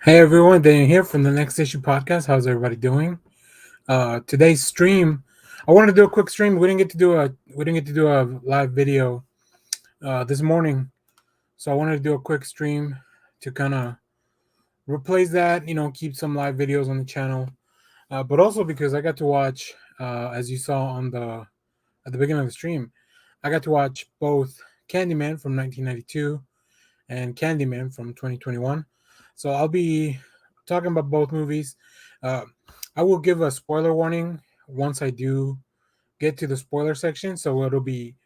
Hey everyone, Daniel here from the Next Issue Podcast. How's everybody doing? Today's stream, I wanted to do a quick stream. We didn't get to do a live video this morning, so I wanted to do a quick stream to kind of replace that. Keep some live videos on the channel, but also because I got to watch, as you saw on the at the beginning of the stream, I got to watch both Candyman from 1992 and Candyman from 2021. So I'll be talking about both movies. Uh, I will give a spoiler warning once I do get to the spoiler section, so it'll be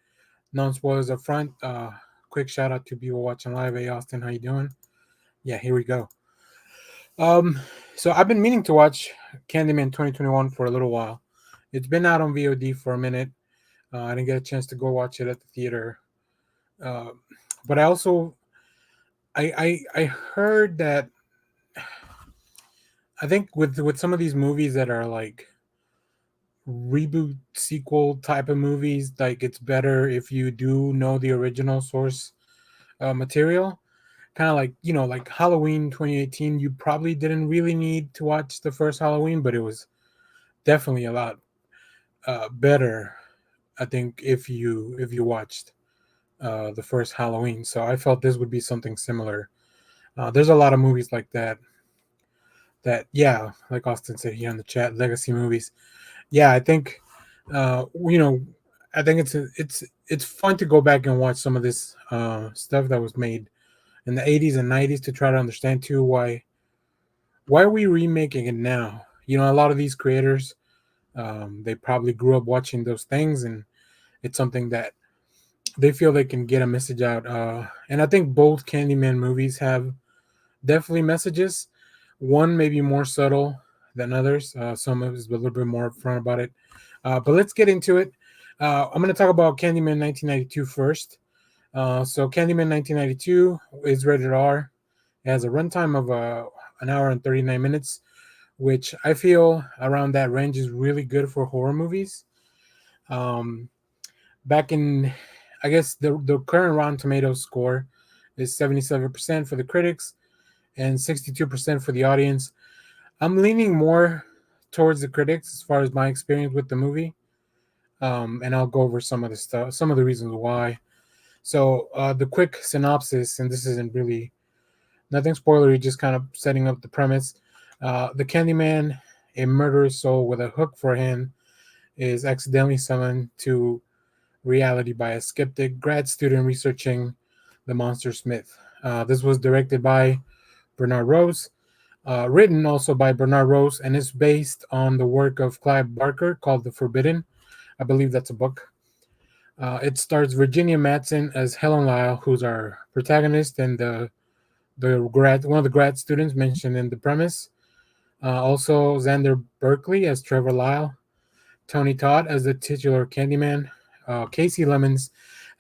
non-spoilers up front. Quick shout out to people watching live. Hey Austin, how you doing? Yeah, here we go. Um, so I've been meaning to watch Candyman 2021 for a little while. It's been out on VOD for a minute. I didn't get a chance to go watch it at the theater, uh, but I also I heard that I think with some of these movies that are like reboot sequel type of movies, like it's better if you do know the original source material. Kind of like like Halloween 2018. You probably didn't really need to watch the first Halloween, but it was definitely a lot better. I think if you watched the first Halloween. So I felt this would be something similar. There's a lot of movies like that yeah, like Austin said here in the chat, legacy movies. Yeah, I think you know I think it's fun to go back and watch some of this stuff that was made in the 80s and 90s to try to understand too why are we remaking it now. A lot of these creators, they probably grew up watching those things, and it's something that they feel they can get a message out. And I think both Candyman movies have definitely messages. One maybe more subtle than others. Some is a little bit more upfront about it. But let's get into it. I'm going to talk about Candyman 1992 first. So Candyman 1992 is rated R. It has a runtime of an hour and 39 minutes, which I feel around that range is really good for horror movies. Um, Back in, I guess the current Rotten Tomatoes score is 77% for the critics and 62% for the audience. I'm leaning more towards the critics as far as my experience with the movie, and I'll go over some of the stuff, some of the reasons why. So the quick synopsis, and this isn't really nothing spoilery, just kind of setting up the premise. The Candyman, a murderous soul with a hook for a hand, is accidentally summoned to reality by a skeptic grad student researching the monster Smith. This was directed by Bernard Rose, written also by Bernard Rose, and is based on the work of Clive Barker called The Forbidden. I believe that's a book. It stars Virginia Madsen as Helen Lyle, who's our protagonist and one of the grad students mentioned in the premise. Also, Xander Berkeley as Trevor Lyle, Tony Todd as the titular Candyman, Casey Lemons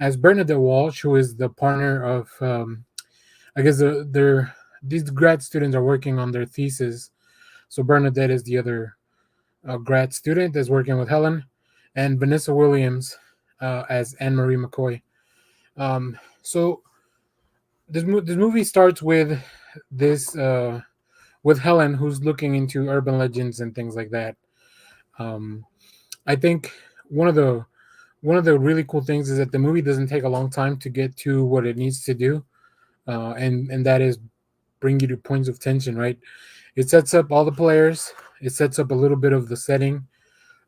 as Bernadette Walsh, who is the partner of, I guess, these grad students are working on their thesis. So Bernadette is the other grad student that's working with Helen, and Vanessa Williams as Anne Marie McCoy. So this movie starts this with Helen, who's looking into urban legends and things like that. Um, I think one of the really cool things is that the movie doesn't take a long time to get to what it needs to do, and that is bring you to points of tension. Right, it sets up all the players. It sets up a little bit of the setting,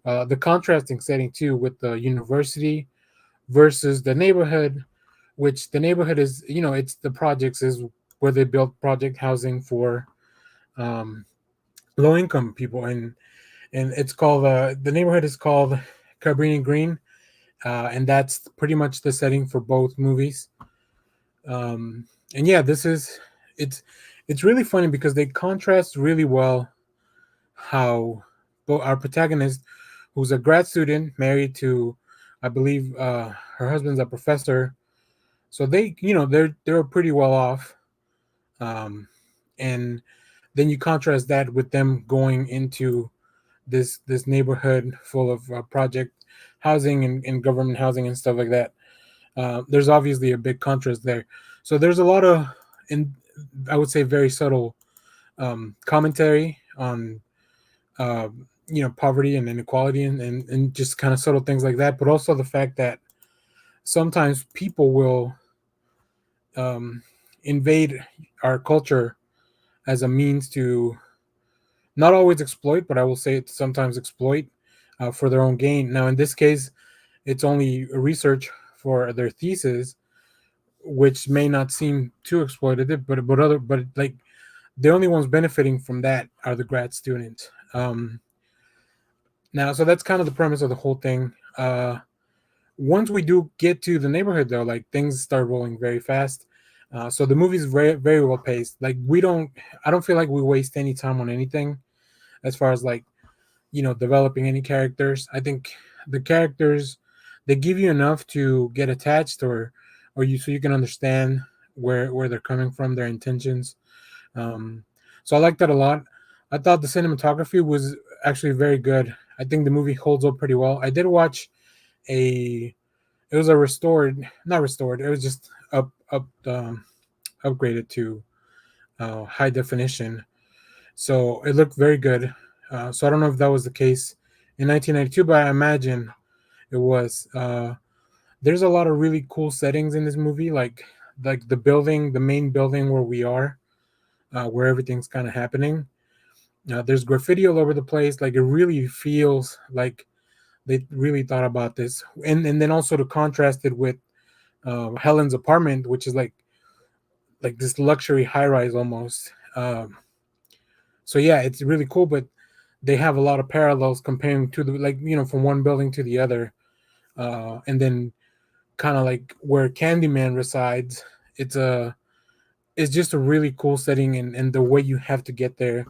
the contrasting setting too, with the university versus the neighborhood, which the neighborhood is, it's the projects is where they built project housing for um, low income people, and it's called the neighborhood is called Cabrini Green, and that's pretty much the setting for both movies. And yeah, it's it's really funny because they contrast really well how our protagonist, who's a grad student married to, I believe, her husband's a professor, so they're pretty well off, and then you contrast that with them going into this neighborhood full of project housing and government housing and stuff like that. There's obviously a big contrast there. So there's a lot of, and I would say very subtle commentary on uh, poverty and inequality, and just kind of subtle things like that, but also the fact that sometimes people will um, invade our culture as a means to not always exploit, but I will say it sometimes exploit for their own gain. Now, in this case, it's only research for their thesis, which may not seem too exploitative, but like the only ones benefiting from that are the grad students. Now, so that's kind of the premise of the whole thing. Once we do get to the neighborhood, though, like things start rolling very fast. So the movie's very very well paced. Like I don't feel like we waste any time on anything as far as like developing any characters. I think the characters, they give you enough to get attached, or you so you can understand where they're coming from, their intentions. Um, so I like that a lot. I thought the cinematography was actually very good. I think the movie holds up pretty well. I did watch a it was a restored, not restored. It was just upgraded to high definition, so it looked very good. So I don't know if that was the case in 1992, but I imagine it was. There's a lot of really cool settings in this movie, like the building, the main building where we are, where everything's kind of happening. There's graffiti all over the place. Like it really feels like they really thought about this, and then also to contrast it with Helen's apartment, which is like this luxury high rise almost. So yeah, it's really cool, but they have a lot of parallels comparing to the like from one building to the other, and then kind of like where Candyman resides. It's a it's just a really cool setting, and the way you have to get there,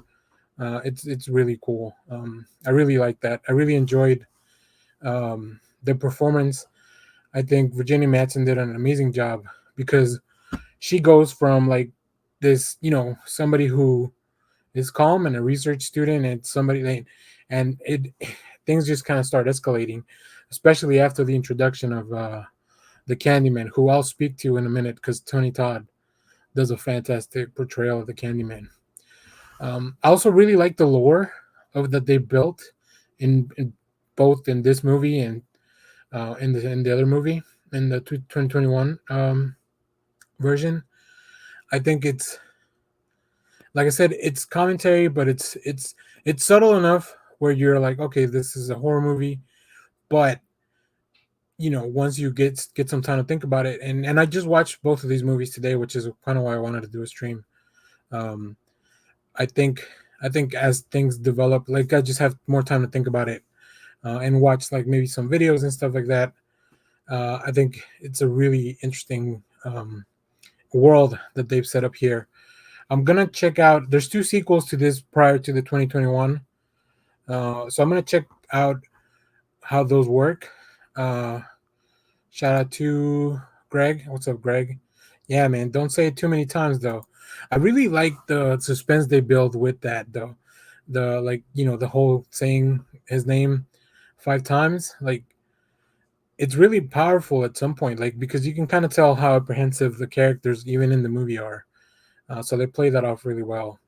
it's really cool. I really like that. I really enjoyed the performance. I think Virginia Madsen did an amazing job because she goes from like this, somebody who is calm and a research student, and somebody that, and it things just kind of start escalating, especially after the introduction of the Candyman, who I'll speak to in a minute because Tony Todd does a fantastic portrayal of the Candyman. I also really like the lore of that they built in both in this movie and in the other movie in the 2021 version. I think it's like I said, it's commentary, but it's subtle enough where you're like, okay, this is a horror movie, but once you get some time to think about it, and I just watched both of these movies today, which is kind of why I wanted to do a stream. Um, I think I think as things develop, like I just have more time to think about it and watch like maybe some videos and stuff like that. I think it's a really interesting world that they've set up here. I'm gonna check out. There's two sequels to this prior to the 2021, so I'm gonna check out how those work. Uh, Shout out to Greg. What's up, Greg? Yeah, man. Don't say it too many times though. I really like the suspense they build with that though. The like the whole saying his name 5 times. Like it's really powerful at some point. Like because you can kind of tell how apprehensive the characters even in the movie are. So they play that off really well.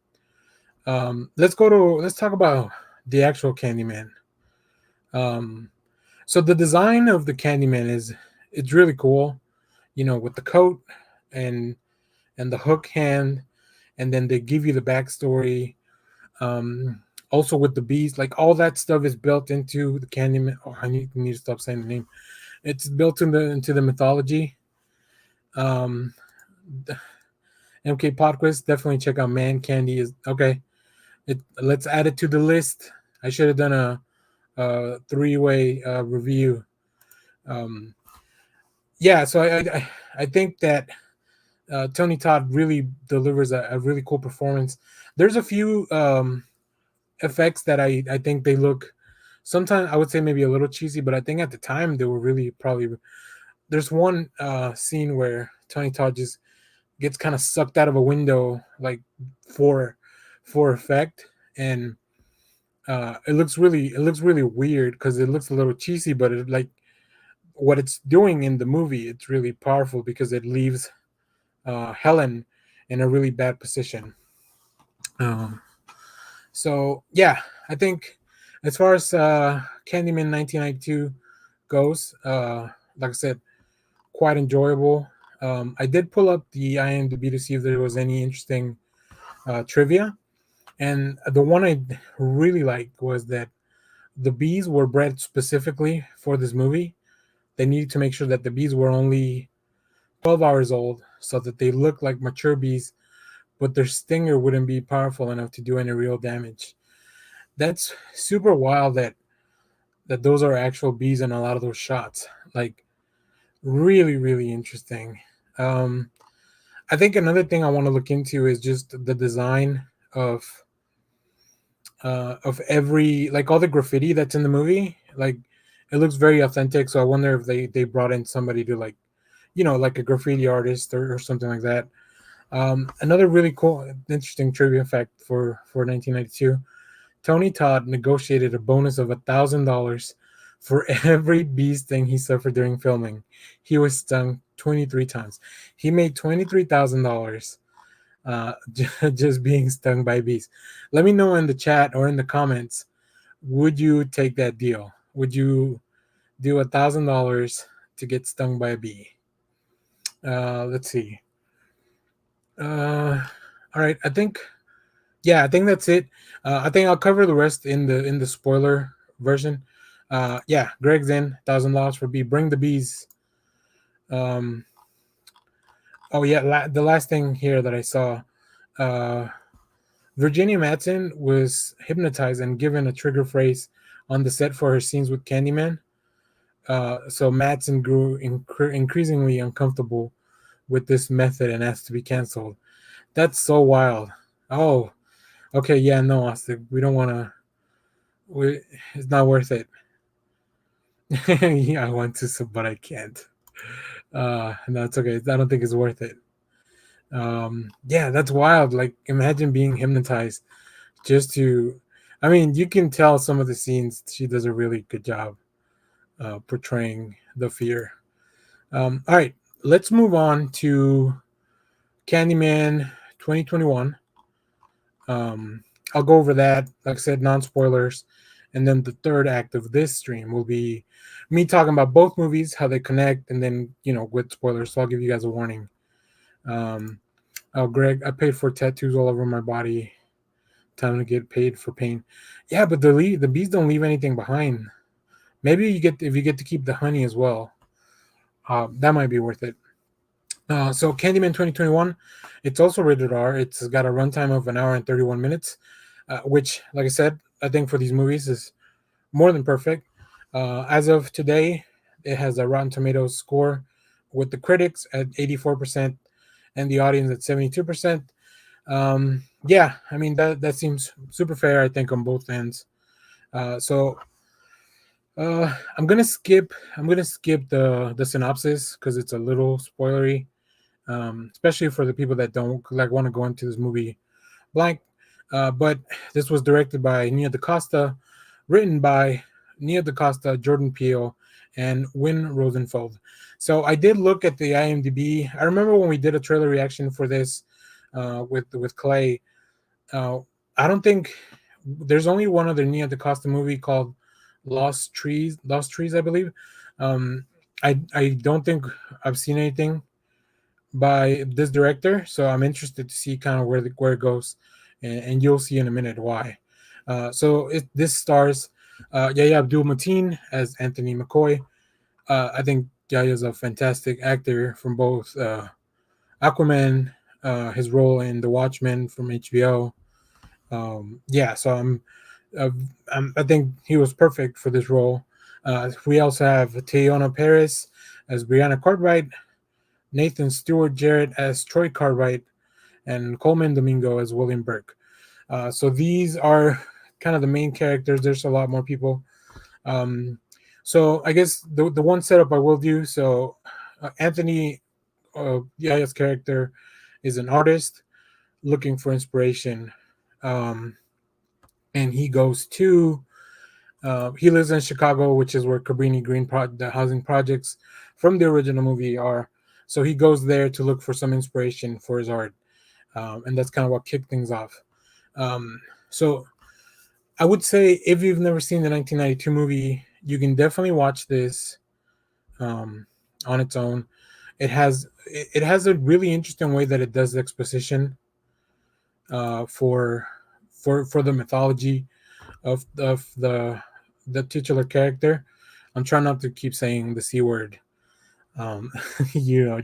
Let's talk about the actual Candyman. Um, so the design of the Candyman is it's really cool. With the coat and the hook hand, and then they give you the backstory. Also with the beast, like all that stuff is built into the Candyman. Oh, I need to stop saying the name. It's built into the mythology. Um, MK Podquist, definitely check out Man Candy. Is okay. Let's add it to the list. I should have done a three-way review. Um, yeah, so I think that Tony Todd really delivers a really cool performance. There's a few effects that I think they look sometimes I would say maybe a little cheesy, but I think at the time they were really probably. There's one scene where Tony Todd just gets kind of sucked out of a window like for for effect, and it looks really weird because it looks a little cheesy, but it like what it's doing in the movie, it's really powerful because it leaves Helen in a really bad position. Um, so yeah, I think as far as Candyman 1992 goes, like I said, quite enjoyable. I did pull up the IMDb to see if there was any interesting trivia, and the one I really liked was that the bees were bred specifically for this movie. They needed to make sure that the bees were only 12 hours old so that they looked like mature bees, but their stinger wouldn't be powerful enough to do any real damage. That's super wild that those are actual bees in a lot of those shots. Like really, really interesting. Um, I think another thing I want to look into is just the design of every, like all the graffiti that's in the movie. Like it looks very authentic. So I wonder if they brought in somebody to like, like a graffiti artist or something like that. Another really cool, interesting trivia fact for 1992: Tony Todd negotiated a bonus of $1,000 for every bee sting he suffered during filming. He was stung 23 times. He made $23,000 just being stung by bees. Let me know in the chat or in the comments. Would you take that deal? Would you do $1,000 to get stung by a bee? Let's see. All right, I think that's it. I think I'll cover the rest in the spoiler version. Yeah, Greg's in $1,000 for B. Bring the bees. Um, oh yeah, the last thing here that I saw, uh, Virginia Madsen was hypnotized and given a trigger phrase on the set for her scenes with Candyman. So Madsen grew increasingly uncomfortable with this method and asked to be canceled. That's so wild. Oh, okay, yeah, no, Austin, we don't want to. It's not worth it. Yeah, I want to, but I can't. No, it's okay. I don't think it's worth it. Yeah, that's wild. Like, imagine being hypnotized just to. I mean, you can tell some of the scenes she does a really good job portraying the fear. All right, let's move on to Candyman 2021. Um, I'll go over that. Like I said, non spoilers. And then the third act of this stream will be me talking about both movies, how they connect, and then, with spoilers. So I'll give you guys a warning. Um, oh, Greg, I paid for tattoos all over my body. Time to get paid for pain. Yeah, but the bees don't leave anything behind. Maybe if you get to keep the honey as well. That might be worth it. So Candyman 2021, it's also rated R. It's got a runtime of an hour and 31 minutes, which, like I said, I think for these movies is more than perfect. As of today, it has a Rotten Tomatoes score with the critics at 84% and the audience at 72%. Yeah, I mean that seems super fair, I think, on both ends. So I'm gonna skip the synopsis because it's a little spoilery, especially for the people that don't like want to go into this movie blank. But this was directed by Nia DaCosta, written by Nia DaCosta, Jordan Peele, and Win Rosenfeld. So I did look at the IMDb. I remember when we did a trailer reaction for this with Clay. Uh, I don't think there's only one other Nia DaCosta movie called Lost Trees. Lost Trees, I believe. Um, I don't think I've seen anything by this director, so I'm interested to see kind of where it goes, and you'll see in a minute why. This stars Yahya Abdul Mateen as Anthony McCoy. I think Yahya is a fantastic actor from both Aquaman, his role in The Watchmen from HBO. Yeah, so uh, I think he was perfect for this role. We also have Teyona Paris as Brianna Cartwright, Nathan Stewart Jarrett as Troy Cartwright, and Coleman Domingo as William Burke. So these are kind of the main characters. There's a lot more people. So I guess the one setup I will do. So Anthony Yaya's character is an artist looking for inspiration, and he goes to he lives in Chicago, which is where Cabrini Green the housing projects from the original movie are. So he goes there to look for some inspiration for his art, and that's kind of what kicked things off. Um, so I would say if you've never seen the 1992 movie, you can definitely watch this um, on its own. It has a really interesting way that it does exposition for the mythology of the titular character. I'm trying not to keep saying the c word, um,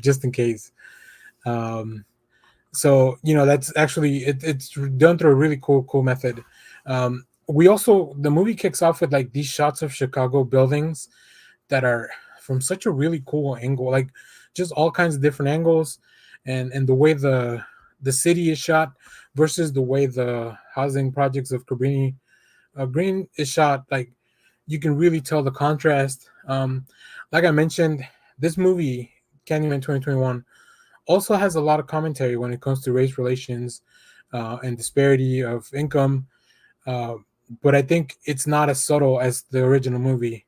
just in case. Um, so that's actually it's done through a really cool method. We also the movie kicks off with like these shots of Chicago buildings that are from such a really cool angle, like just all kinds of different angles, and the way the city is shot versus the way the housing projects of Cabrini Green is shot. Like you can really tell the contrast. Like I mentioned, this movie Candyman 2021 also has a lot of commentary when it comes to race relations and disparity of income. Uh, but I think it's not as subtle as the original movie.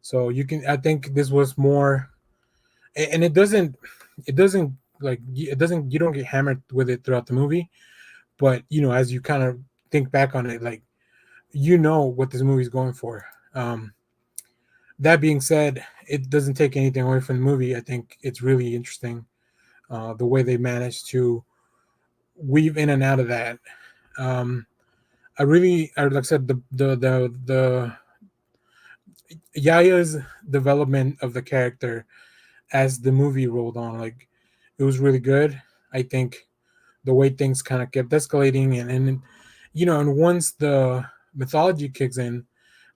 So I think this was more, and it doesn't it doesn't, you don't get hammered with it throughout the movie. But as you kind of think back on it, like what this movie's going for. That being said, it doesn't take anything away from the movie. I think it's really interesting the way they managed to weave in and out of that. Um, like I said, the Yaya's development of the character as the movie rolled on, like it was really good. I think the way things kind of kept escalating, and once the mythology kicks in,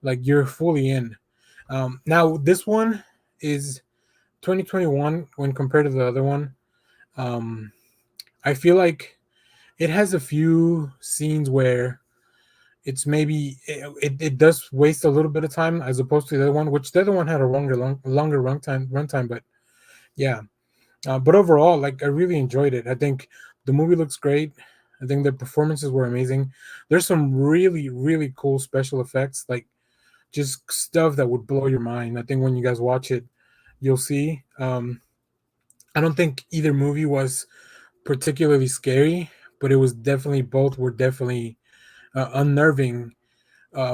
like you're fully in. Now this one is 2021 when compared to the other one. Um, I feel like it has a few scenes where it's maybe it does waste a little bit of time as opposed to the other one, which the other one had a longer runtime. But yeah, but overall, like I really enjoyed it. I think the movie looks great. I think the performances were amazing. There's some really cool special effects, like just stuff that would blow your mind. I think when you guys watch it, you'll see. I don't think either movie was particularly scary, but it was definitely both were definitely unnerving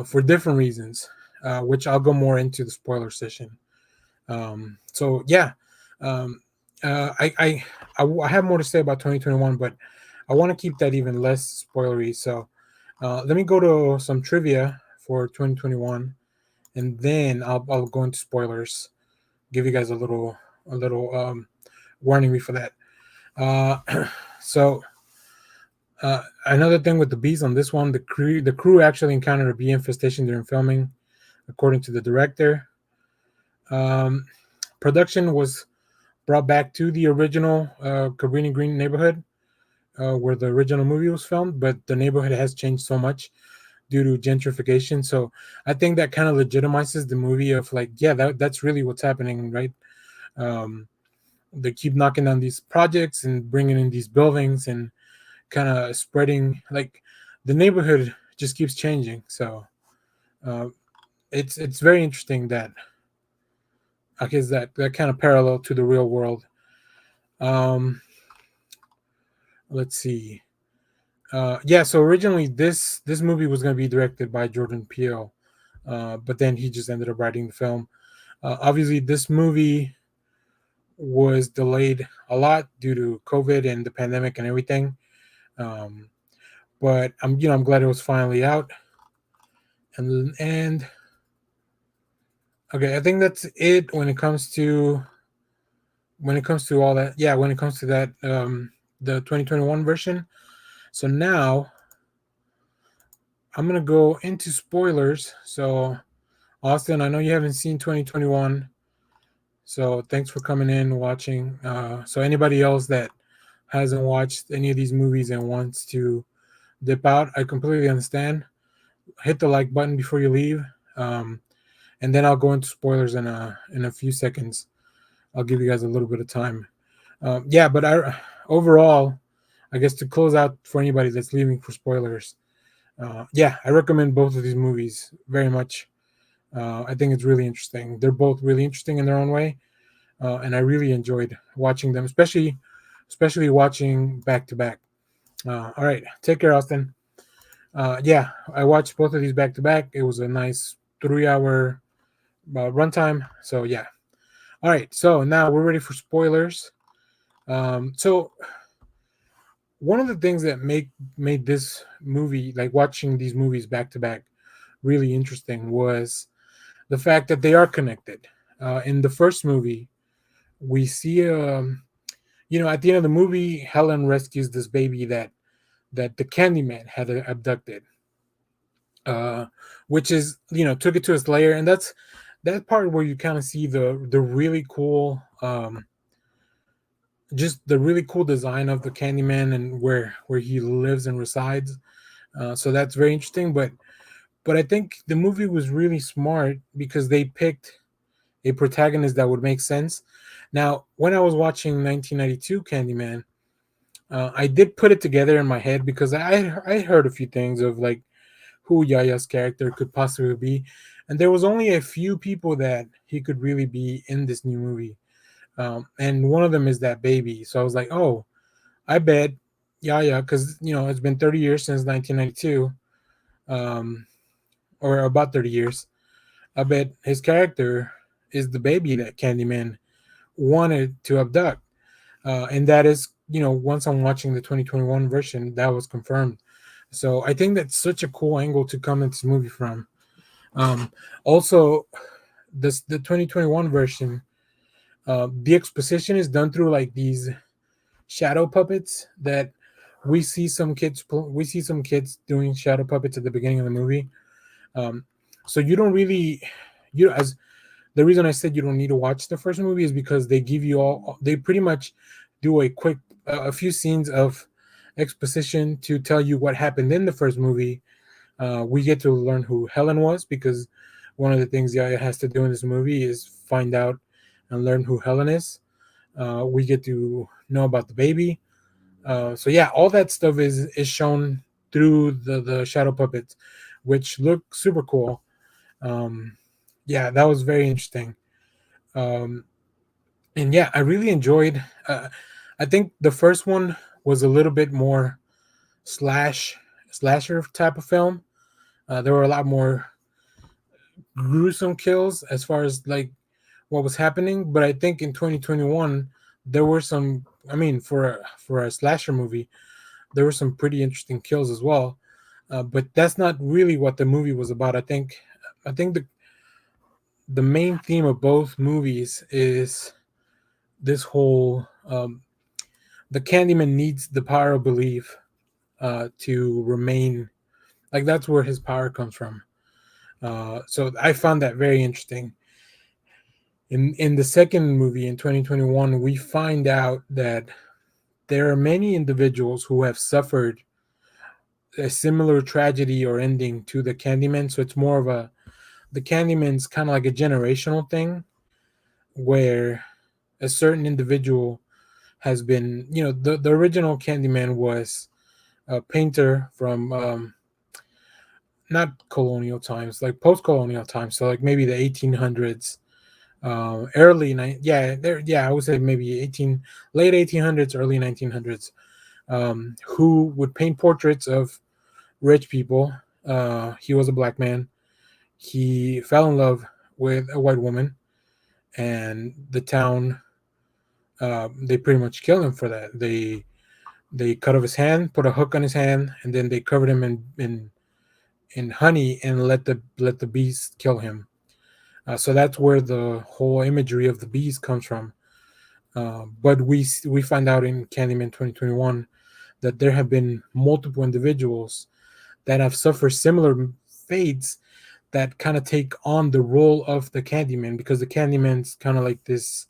for different reasons, which I'll go more into the spoiler session. So yeah, um, I have more to say about 2021, but I want to keep that even less spoilery. So let me go to some trivia for 2021, and then I'll go into spoilers. Give you guys a little warning me for that. So another thing with the bees on this one, the crew actually encountered a bee infestation during filming, according to the director. Um, Production was brought back to the original Cabrini Green neighborhood where the original movie was filmed, but the neighborhood has changed so much due to gentrification. So I think that kind of legitimizes the movie of like, yeah, that's really what's happening, right? Um, they keep knocking down these projects and bringing in these buildings and kind of spreading, like the neighborhood just keeps changing. So uh, it's very interesting that I guess that kind of parallel to the real world. Um, let's see. Yeah, so originally this movie was going to be directed by Jordan Peele, but then he just ended up writing the film. Obviously, this movie was delayed a lot due to COVID and the pandemic and everything. Um, but I'm glad it was finally out. And okay, I think that's it when it comes to all that. Yeah, when it comes to that, the 2021 version. So now I'm gonna go into spoilers. So Austin, I know you haven't seen 2021, so thanks for coming in watching. So anybody else that hasn't watched any of these movies and wants to dip out, I completely understand. Hit the like button before you leave, um, and then I'll go into spoilers in a few seconds. I'll give you guys a little bit of time. Yeah, but overall, I guess to close out for anybody that's leaving for spoilers, yeah, I recommend both of these movies very much. I think it's really interesting. They're both really interesting in their own way, and I really enjoyed watching them, especially watching back to back. All right, take care, Austin. Yeah, I watched both of these back to back. It was a nice 3 hour runtime. So yeah. All right. So now we're ready for spoilers. So one of the things that make made this movie, like watching these movies back to back, really interesting was the fact that they are connected. In the first movie, we see, at the end of the movie, Helen rescues this baby that the Candyman had abducted, uh, which is took it to its lair, and that's that part where you kind of see the really cool, just the really cool design of the Candyman and where he lives and resides. So that's very interesting, but I think the movie was really smart because they picked a protagonist that would make sense. Now, when I was watching 1992 Candyman, I did put it together in my head because I heard a few things of like who Yaya's character could possibly be, and there was only a few people that he could really be in this new movie, and one of them is that baby. So I was like, oh, I bet Yaya, because it's been 30 years since 1992, um, or about 30 years. I bet his character is the baby that Candyman wanted to abduct. And that is, once I'm watching the 2021 version, that was confirmed. So I think that's such a cool angle to come into this movie from. Also, the 2021 version, the exposition is done through like these shadow puppets that we see some kids doing shadow puppets at the beginning of the movie. Um, so you don't really, as the reason I said you don't need to watch the first movie is because they pretty much do a few scenes of exposition to tell you what happened in the first movie. We get to learn who Helen was because one of the things Yaya has to do in this movie is find out and learn who Helen is. We get to know about the baby. So yeah, all that stuff is shown through the shadow puppets, which look super cool. Um, yeah, that was very interesting. Um, and yeah, I really enjoyed. I think the first one was a little bit more slasher type of film. There were a lot more gruesome kills as far as like what was happening, but I think in 2021 there were some. I mean, for a slasher movie, there were some pretty interesting kills as well. But that's not really what the movie was about. I think the main theme of both movies is this whole the Candyman needs the power of belief to remain. Like that's where his power comes from. So I found that very interesting. In the second movie in 2021, we find out that there are many individuals who have suffered a similar tragedy or ending to the Candyman. So it's more of a the Candyman's kind of like a generational thing where a certain individual has been, the original Candyman was a painter from not colonial times, like post-colonial times, so like maybe the 1800s, I would say maybe late 1800s, early 1900s, who would paint portraits of rich people. He was a black man. He fell in love with a white woman, and the town, they pretty much killed him for that. They cut off his hand, put a hook on his hand, and then they covered him in honey and let the bees kill him. So that's where the whole imagery of the bees comes from. But we find out in Candyman 2021 that there have been multiple individuals that have suffered similar fates that kind of take on the role of the Candyman, because the Candyman's kind of like this.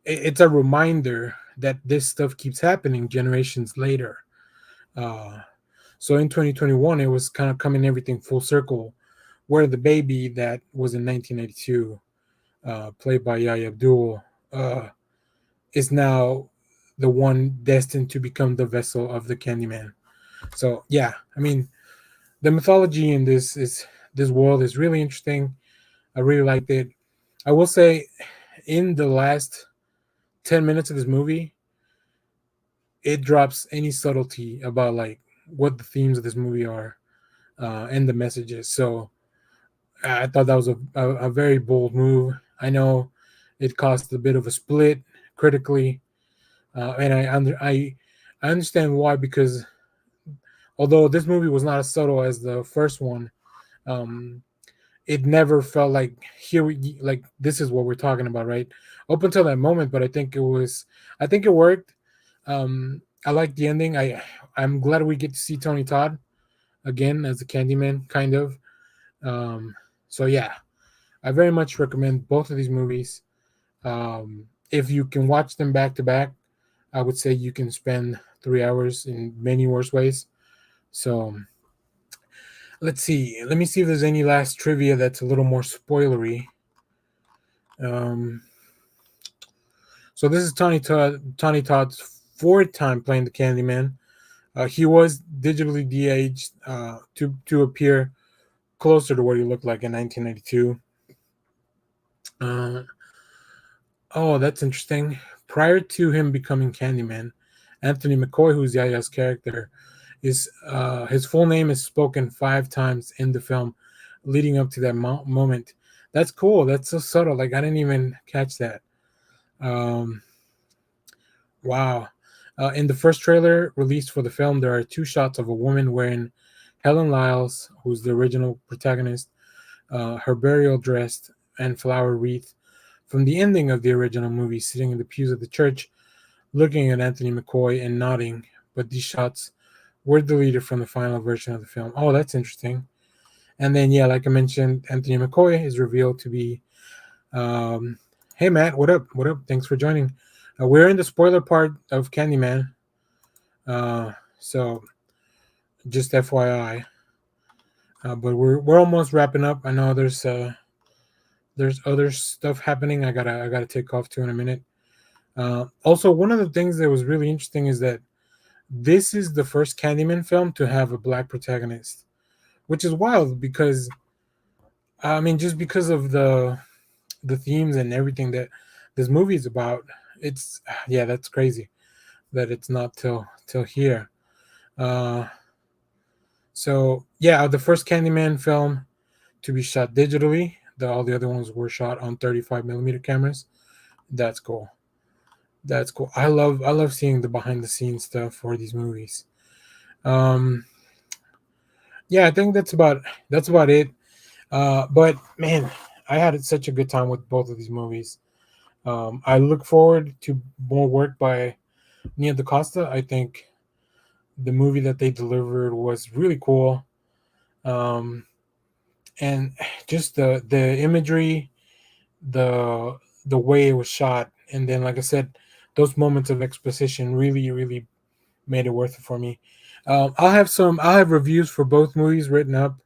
It's a reminder that this stuff keeps happening generations later. Uh, so in 2021, it was kind of coming everything full circle, where the baby that was in 1992, played by Yahya Abdul, uh, is now the one destined to become the vessel of the Candyman. So yeah, I mean, the mythology in this world is really interesting. I really liked it. I will say, in the last 10 minutes of this movie, it drops any subtlety about like what the themes of this movie are, and the messages. So I thought that was a very bold move. I know it caused a bit of a split critically, and I understand why, because although this movie was not as subtle as the first one, um, it never felt like like this is what we're talking about, right? Up until that moment, but I think it worked. I like the ending. I'm glad we get to see Tony Todd again as the Candyman, kind of. Um, so yeah, I very much recommend both of these movies. If you can watch them back to back, I would say you can spend 3 hours in many worse ways. So let's see. Let me see if there's any last trivia that's a little more spoilery. Um, so this is Tony Todd's fourth time playing the Candyman. He was digitally de-aged to appear closer to what he looked like in 1992. Uh, oh, that's interesting. Prior to him becoming Candyman, Anthony McCoy, who's Yaya's character, is his full name is spoken 5 times in the film, leading up to that moment. That's cool. That's so subtle. Like I didn't even catch that. Um, wow. In the first trailer released for the film, there are 2 shots of a woman wearing Helen Lyles, who's the original protagonist, her burial dress and flower wreath from the ending of the original movie, sitting in the pews of the church, looking at Anthony McCoy and nodding. But these shots were deleted from the final version of the film. Oh, that's interesting. And then, yeah, like I mentioned, Anthony McCoy is revealed to be. Um, hey, Matt, what up? What up? Thanks for joining. We're in the spoiler part of Candyman. So, just FYI. But we're almost wrapping up. I know there's other stuff happening. I gotta take off to in a minute. Also, one of the things that was really interesting is that this is the first Candyman film to have a black protagonist, which is wild because I mean, just because of the themes and everything that this movie is about, it's yeah, that's crazy that it's not till here. Uh, so yeah, the first Candyman film to be shot digitally. All the other ones were shot on 35 millimeter cameras. That's cool. That's cool. I love seeing the behind the scenes stuff for these movies. Um, yeah, I think that's about it. But man, I had such a good time with both of these movies. I look forward to more work by Nia DaCosta. I think the movie that they delivered was really cool, and just the imagery, the the way it was shot, and then like I said, those moments of exposition really made it worth it for me. I'll have reviews for both movies written up,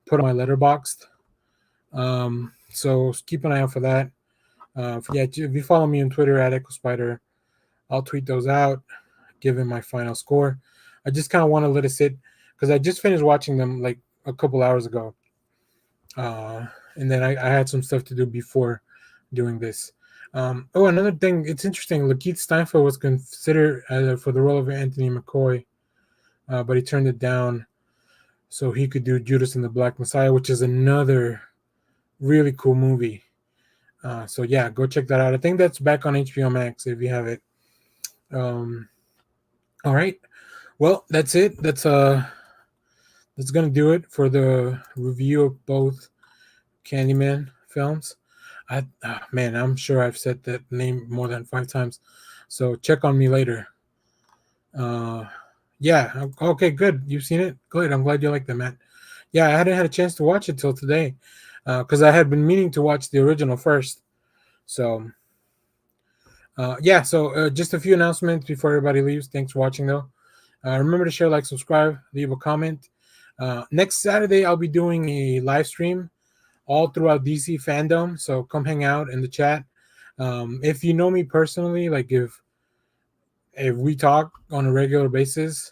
put on my letterboxd. So keep an eye out for that. Yeah, if you follow me on Twitter at Echo Spider, I'll tweet those out, given my final score. I just kind of want to let it sit because I just finished watching them like a couple hours ago, uh, and then I had some stuff to do before doing this. Oh, another thing, it's interesting. Lakeith Stanfield was considered for the role of Anthony McCoy, but he turned it down so he could do Judas and the Black Messiah, which is another really cool movie. So yeah, go check that out. I think that's back on HBO Max if you have it. Um, all right. Well, that's it. That's gonna do it for the review of both Candyman films. Man, I'm sure I've said that name more than 5 times. So check on me later. Uh, yeah. Okay. Good. You've seen it. Good. I'm glad you like that, Matt. Yeah, I hadn't had a chance to watch it till today, because I had been meaning to watch the original first. So yeah. So just a few announcements before everybody leaves. Thanks for watching, though. Remember to share, like, subscribe, leave a comment. Next Saturday, I'll be doing a live stream all throughout DC fandom. So come hang out in the chat. If you know me personally, like if we talk on a regular basis,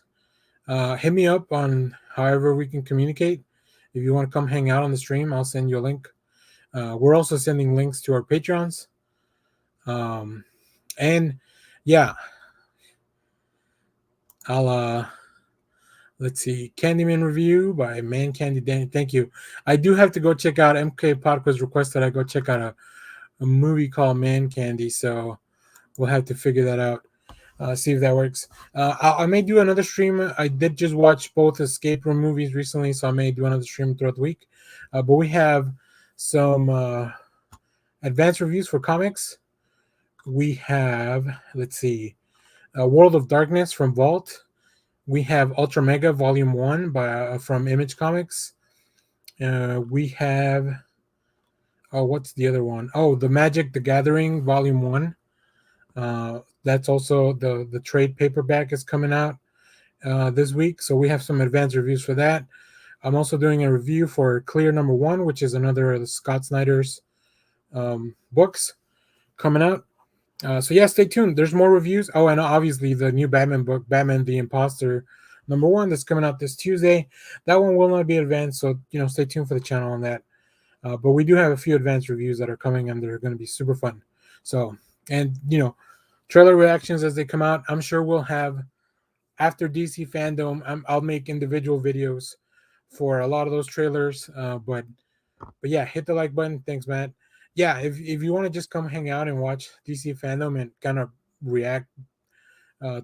hit me up on however we can communicate. If you want to come hang out on the stream, I'll send you a link. We're also sending links to our Patreons. And yeah, I'll Let's see, Candyman review by Man Candy Danny. Thank you. I do have to go check out MK Podcast requested I go check out a movie called Man Candy, so we'll have to figure that out. See if that works. I may do another stream. I did just watch both escape room movies recently, so I may do another stream throughout the week. But we have some advanced reviews for comics. We have, let's see, World of Darkness from Vault. We have Ultra Mega Volume 1 from Image Comics. We have, what's the other one? Oh, The Magic the Gathering Volume 1. That's also the trade paperback is coming out this week. So we have some advanced reviews for that. I'm also doing a review for Clear Number 1, which is another of the Scott Snyder's books coming out. So yeah, stay tuned. There's more reviews. Oh, and obviously the new Batman book, Batman the Imposter number 1, that's coming out this Tuesday. That one will not be advanced, so stay tuned for the channel on that. But we do have a few advanced reviews that are coming, and they're going to be super fun. So, and trailer reactions as they come out. I'm sure we'll have after DC Fandom. I'll make individual videos for a lot of those trailers. But yeah, hit the like button. Thanks, Matt. Yeah, if you want to just come hang out and watch DC Fandom and kind of react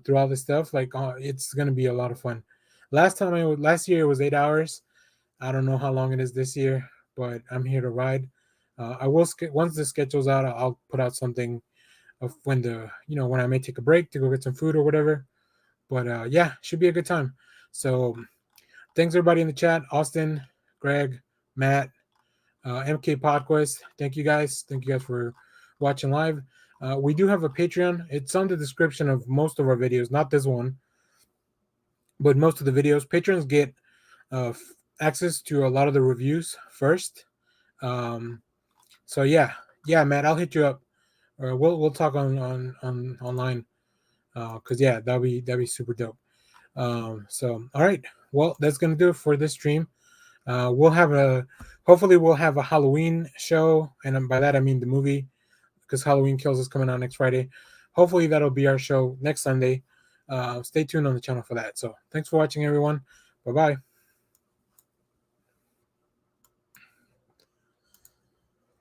through all this stuff, like it's gonna be a lot of fun. Last year it was 8 hours. I don't know how long it is this year, but I'm here to ride. I will once the schedule's out, I'll put out something of when I may take a break to go get some food or whatever. But yeah, should be a good time. So thanks everybody in the chat, Austin, Greg, Matt, MK Podquest. Thank you guys. Thank you guys for watching live. We do have a Patreon. It's on the description of most of our videos, not this one, but most of the videos. Patrons get uh, access to a lot of the reviews first. So yeah, Matt, I'll hit you up. Or we'll talk on online. Because yeah, that'd be super dope. So all right, well that's gonna do it for this stream. Hopefully we'll have a Halloween show, and by that I mean the movie, because Halloween Kills is coming out next Friday. Hopefully that'll be our show next Sunday. Stay tuned on the channel for that. So thanks for watching, everyone. Bye bye.